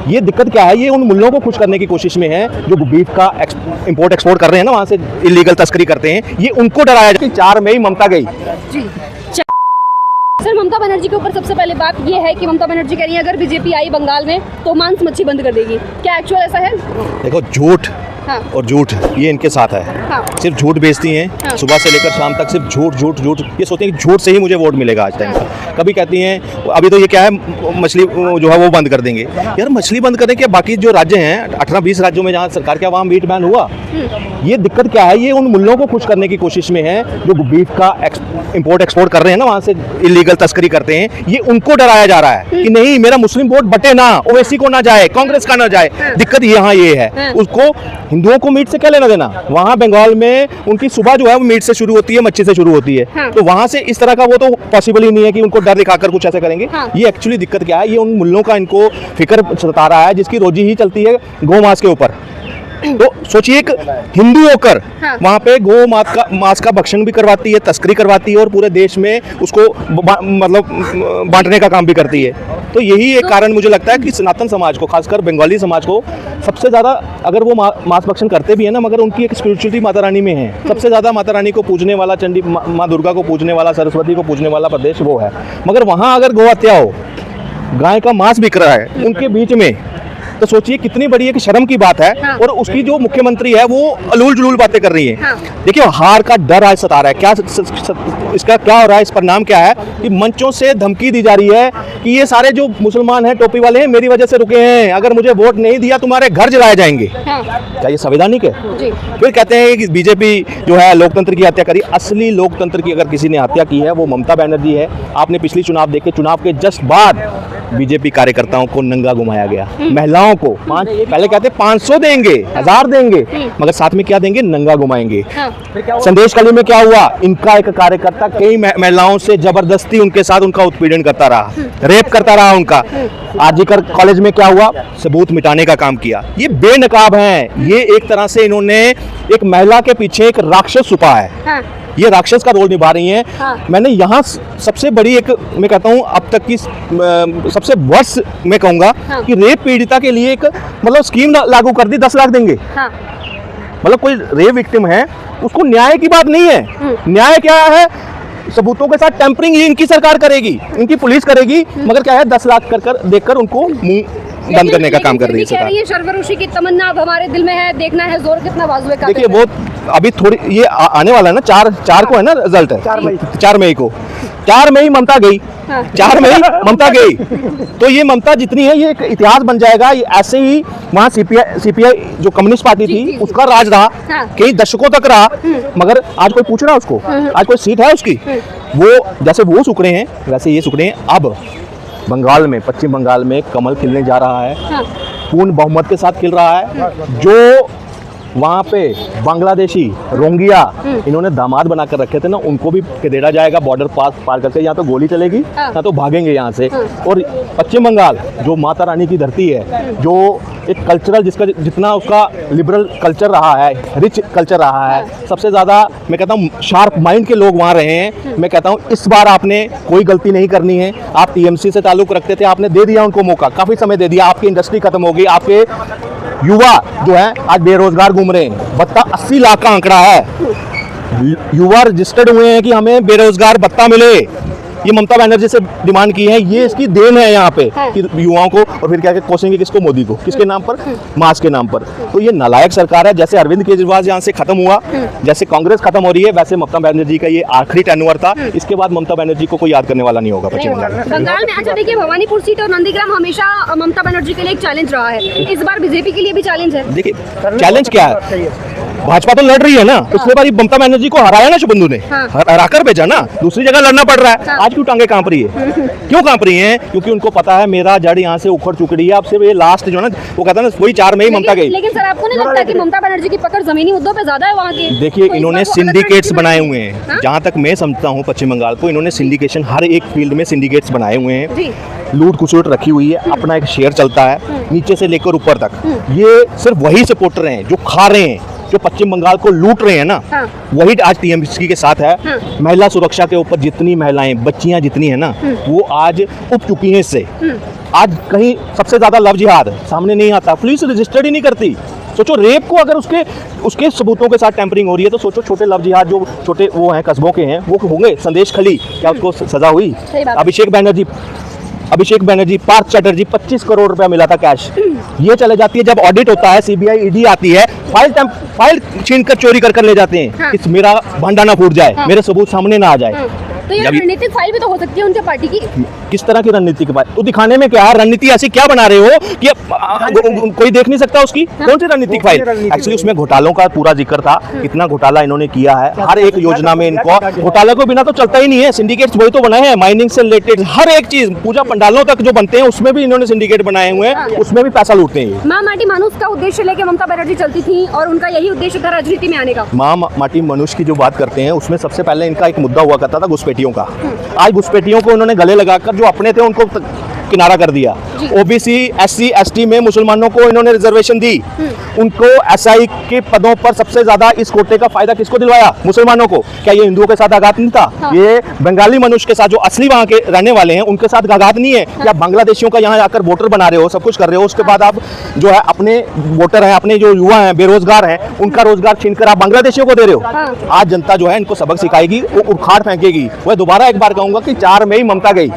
ये दिक्कत क्या है, ये उन मुल्लों को खुश करने की कोशिश में है जो बीफ का इंपोर्ट एक्सपोर्ट कर रहे हैं ना, वहाँ से इलीगल तस्करी करते हैं, ये उनको डराया जाए। 4 मई ममता गई। सर, ममता बनर्जी के ऊपर सबसे पहले बात ये है कि ममता बनर्जी कह रही है अगर बीजेपी आई बंगाल में तो मांस मच्छी बंद कर देगी। क्या एक्चुअल ऐसा है? देखो, झूठ हाँ। और झूठ ये इनके साथ है। हाँ। सिर्फ झूठ बेचती हैं। हाँ। सुबह से लेकर शाम तक सिर्फ झूठ झूठ झूठ। ये सोचते हैं कि झूठ से ही मुझे वोट मिलेगा आज टाइम पर। कभी कहती हैं अभी तो ये क्या है, मछली जो है वो बंद कर देंगे। यार मछली बंद करें क्या, बाकी जो राज्य हैं 18-20 राज्यों में जहाँ सरकार क्या वहाँ मीट बैन हुआ। ये दिक्कत क्या है, ये उन मुल्लों को खुश करने की कोशिश में है जो बीफ का इंपोर्ट एक्सपोर्ट कर रहे हैं ना, वहाँ से इलीगल तस्करी करते हैं, ये उनको डराया जा रहा है कि नहीं मेरा मुस्लिम वोट बटे ना, ओवैसी को ना जाए, कांग्रेस का ना जाए। दिक्कत यहाँ ये है, उसको हिंदुओं को मीट से क्या लेना देना। वहाँ बंगाल में उनकी सुबह जो है वो मीट से शुरू होती है, मच्छी से शुरू होती है। हाँ। तो वहाँ से इस तरह का वो तो पॉसिबल ही नहीं है कि उनको डर दिखाकर कुछ ऐसे करेंगे। हाँ। ये एक्चुअली दिक्कत क्या है, ये उन मुल्लों का इनको फिक्र सता रहा है जिसकी रोजी ही चलती है गौ मांस के ऊपर। तो सोचिए एक हिंदू होकर वहाँ पे गौ मांस का भक्षण भी करवाती है, तस्करी करवाती है और पूरे देश में उसको मतलब बांटने का काम भी करती है। तो यही एक कारण मुझे लगता है कि सनातन समाज को, खासकर बंगाली समाज को सबसे ज़्यादा, अगर वो मांस भक्षण करते भी हैं ना, मगर उनकी एक स्पिरिचुअलिटी माता रानी में है। सबसे ज़्यादा माता रानी को पूजने वाला, चंडी माँ दुर्गा को पूजने वाला, सरस्वती को पूजने वाला प्रदेश वो है। मगर वहाँ अगर गौ हत्या हो, गाय का मांस बिक रहा है उनके बीच में, तो सोचिए कितनी बड़ी एक शर्म की बात है। हाँ। और उसकी जो मुख्यमंत्री है वो अलूल जुलूल बातें कर रही है। हाँ। देखिए हार का डर आज सता रहा है। क्या इसका क्या हो रहा है, इस परिणाम क्या है कि मंचों से धमकी दी जा रही है कि ये सारे जो मुसलमान हैं, टोपी वाले हैं, मेरी वजह से रुके हैं, अगर मुझे वोट नहीं दिया तुम्हारे घर जलाए जाएंगे। हाँ। क्या ये संवैधानिक है? फिर कहते हैं कि बीजेपी जो है लोकतंत्र की हत्या करी। असली लोकतंत्र की अगर किसी ने हत्या की है वो ममता बनर्जी है। आपने पिछली चुनाव देखे, चुनाव के जस्ट बाद बीजेपी कार्यकर्ताओं को नंगा घुमाया गया, महिलाओं को पहले कहते 500 देंगे, 1000 देंगे, मगर साथ में क्या देंगे, नंगा घुमाएंगे। संदेश कली में क्या हुआ, इनका एक कार्यकर्ता कई महिलाओं से जबरदस्ती उनके साथ उनका उत्पीड़न करता रहा, रेप करता रहा उनका। आरजीकर कॉलेज में क्या हुआ, सबूत मिटाने का काम किया। ये बेनकाब हैं, ये एक तरह से इन्होंने एक महिला के पीछे एक राक्षस छुपा है। ये राक्षस का रोल निभा रही हैं। हाँ। मैंने यहाँ सबसे बड़ी एक, मैं कहता हूँ अब तक की सबसे वर्स्ट मैं कहूँगा। हाँ। कि रेप पीड़िता के लिए एक मतलब स्कीम लागू कर दी, 10 लाख देंगे। हाँ। मतलब कोई रेप विक्टिम है उसको न्याय की बात नहीं है। न्याय क्या है, सबूतों के साथ टेम्परिंग ही इनकी सरकार करेगी, इनकी पुलिस करेगी, मगर क्या है 10 लाख कर देखकर उनको मुंह बंद करने का काम कर रही है। सर्वऋषि की तमन्ना अब हमारे दिल में है, देखना है जोर कितना बाजुए का। देखिए वो अभी थोड़ी ये आने वाला है ना, 4 को है ना रिजल्ट है, 4 मई को। 4 मई ममता गई। हाँ। 4 मई ममता गई। तो ये ममता जितनी है ये एक इतिहास बन जाएगा। ये ऐसे ही वहाँ सीपीआई जो कम्युनिस्ट पार्टी थी उसका राज रहा। हाँ। कई दशकों तक रहा, मगर आज कोई पूछ रहा है उसको, आज कोई सीट है उसकी? वो जैसे वो सुख रहे हैं वैसे ये सुख रहे हैं। अब बंगाल में, पश्चिम बंगाल में कमल खिलने जा रहा है। हाँ। पूर्ण बहुमत के साथ खिल रहा है। जो वहाँ पे बांग्लादेशी रोंगिया इन्होंने दामाद बनाकर रखे थे ना, उनको भी खदेड़ा जाएगा बॉर्डर पार करके। यहाँ तो गोली चलेगी, यहाँ तो भागेंगे यहाँ से। और पश्चिम बंगाल जो माता रानी की धरती है, जो एक कल्चरल जिसका जितना उसका लिबरल कल्चर रहा है, रिच कल्चर रहा है, सबसे ज़्यादा मैं कहता हूँ शार्प माइंड के लोग वहाँ रहे हैं। मैं कहता हूँ इस बार आपने कोई गलती नहीं करनी है। आप टीएमसी से ताल्लुक़ रखते थे, आपने दे दिया उनको मौका, काफ़ी समय दे दिया। आपकी इंडस्ट्री खत्म हो गई, आपके युवा जो है आज बेरोजगार घूम रहे हैं। भत्ता 80 लाख का आंकड़ा है, युवा रजिस्टर्ड हुए हैं कि हमें बेरोजगार भत्ता मिले। ये ममता बनर्जी से डिमांड की है, ये इसकी देन है यहाँ पे कि युवाओं को। और फिर क्या कोसेंगे किसको, मोदी को, किसके नाम पर, मास के नाम पर। तो ये नालायक सरकार है। जैसे अरविंद केजरीवाल यहाँ से खत्म हुआ, जैसे कांग्रेस खत्म हो रही है, वैसे ममता बनर्जी का ये आखिरी टेन्योर था। इसके बाद ममता बनर्जी को कोई याद करने वाला नहीं होगा पश्चिम बंगाल में। अच्छा देखिए, भवानीपुर सीट और नंदीग्राम हमेशा ममता बनर्जी के लिए एक चैलेंज रहा है, इस बार बीजेपी के लिए भी चैलेंज है। देखिए चैलेंज क्या है, भाजपा तो लड़ रही है ना। पिछले बार ममता बनर्जी को हराया ना शुभेंदु ने, हराकर भेजा ना, दूसरी जगह लड़ना पड़ रहा है। आज क्यों टांगे कांप रही है? क्यों कांप रही हैं? क्योंकि उनको पता है मेरा जड़ यहाँ से उखड़ चुकी है। अब सिर्फ ये लास्ट जो ना, वो कहता है ना, वही 4 मई ममता गई। लेकिन सर आपको नहीं लगता कि ममता बनर्जी की पकड़ जमीनी मुद्दों पे ज्यादा है वहाँ की? देखिए इन्होंने सिंडिकेट्स बनाए हुए हैं। जहाँ तक मैं समझता हूँ पश्चिम बंगाल को, इन्होंने सिंडिकेशन हर एक फील्ड में सिंडिकेट्स बनाए हुए हैं। लूट खुसूट रखी हुई है, अपना एक शेयर चलता है नीचे से लेकर ऊपर तक। ये सिर्फ वही सपोर्टर हैं जो खा रहे हैं, जो पश्चिम बंगाल को लूट रहे हैं ना। हाँ। वही आज टीएमसी के साथ है। हाँ। महिला सुरक्षा के ऊपर जितनी महिलाएं, बच्चियां जितनी है ना, वो आज उब चुकी हैं इससे। आज कहीं सबसे ज्यादा लव जिहाद सामने नहीं आता, पुलिस रजिस्टर्ड ही नहीं करती। सोचो रेप को अगर उसके उसके सबूतों के साथ टेम्परिंग हो रही है तो सोचो छोटे लव जिहाद जो छोटे वो हैं कस्बों के हैं वो होंगे। संदेश खली, क्या उसको सजा हुई? सही बात। अभिषेक बनर्जी, पार्थ चटर्जी 25 करोड़ रुपया मिला था कैश। ये चले जाती है, जब ऑडिट होता है, सीबीआई ईडी आती है, फाइल छीन कर चोरी कर ले जाते हैं। हाँ। कि मेरा भांडा ना फूट जाए, मेरे सबूत सामने ना आ जाए। तो ये जब- रणनीतिक फाइल भी तो हो सकती है उनके पार्टी की। किस तरह की रणनीति के बात तो दिखाने में क्या है? रणनीति ऐसी क्या बना रहे हो कि कोई देख नहीं सकता उसकी? कौन सी रणनीतिक फाइल? एक्चुअली उसमें घोटालों का पूरा जिक्र था, कितना घोटाला इन्होंने किया है। हर एक योजना में इनको घोटाला को बिना तो चलता ही नहीं है। सिंडिकेट्स वही तो बनाए हैं, माइनिंग से रिलेटेड हर एक चीज, पूजा पंडालों तक जो बनते हैं उसमें भी इन्होंने सिंडिकेट बनाए हुए हैं, उसमें भी पैसा लूटते हैं। माँ माटी मानुष का उद्देश्य लेके ममता बनर्जी चलती थी और उनका यही उद्देश्य था राजनीति में आने का। माँ माटी मनुष्य की जो बात करते हैं उसमें सबसे पहले इनका एक मुद्दा हुआ करता था घुसपैठियों का। आज घुसपैठियों को उन्होंने गले लगाकर जो अपने थे उनको किनारा कर दिया। ओबीसी, एससी, एसटी में मुसलमानों को इन्होंने रिजर्वेशन दी। उनको एसआई के पदों पर सबसे ज्यादा इस कोटे का फायदा किसको दिलवाया? मुसलमानों को। क्या ये हिंदुओं के साथ आघात नहीं था? हाँ। ये बंगाली मनुष्य के साथ जो असली वहाँ के रहने वाले हैं उनके साथ आघात नहीं है? या बांग्लादेशियों का यहाँ आकर वोटर बना रहे हो, सब कुछ कर रहे हो, उसके बाद आप जो है अपने वोटर हैं, अपने जो युवा हैं, बेरोजगार हैं, उनका रोजगार छीनकर आप बांग्लादेशियों को दे रहे हो। हाँ। आज जनता जो है इनको सबक सिखाएगी, वो उखाड़ फेंकेगी। वह दोबारा एक बार कहूंगा कि 4 में ही ममता गई।